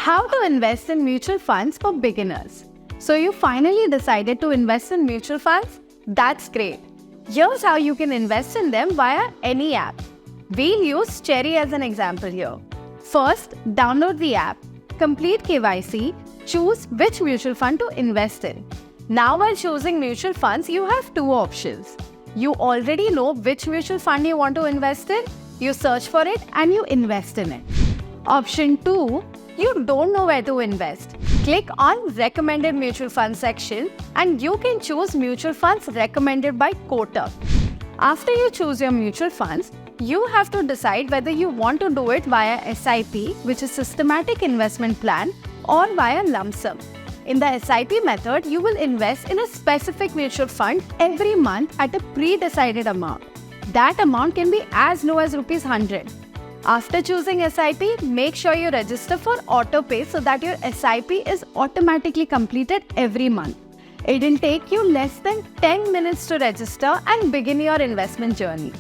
How to invest in mutual funds for beginners. So you finally decided to invest in mutual funds? That's great. Here's how you can invest in them via any app. We'll use Cherry as an example here. First, download the app, complete KYC, choose which mutual fund to invest in. Now while choosing mutual funds, you have two options. You already know which mutual fund you want to invest in, you search for it and you invest in it. Option 2, you don't know where to invest. Click on Recommended Mutual Fund section and you can choose mutual funds recommended by Kotak. After you choose your mutual funds, you have to decide whether you want to do it via SIP, which is Systematic Investment Plan, or via lump sum. In the SIP method, you will invest in a specific mutual fund every month at a pre-decided amount. That amount can be as low as ₹100. After choosing SIP, make sure you register for autopay so that your SIP is automatically completed every month. It will take you less than 10 minutes to register and begin your investment journey.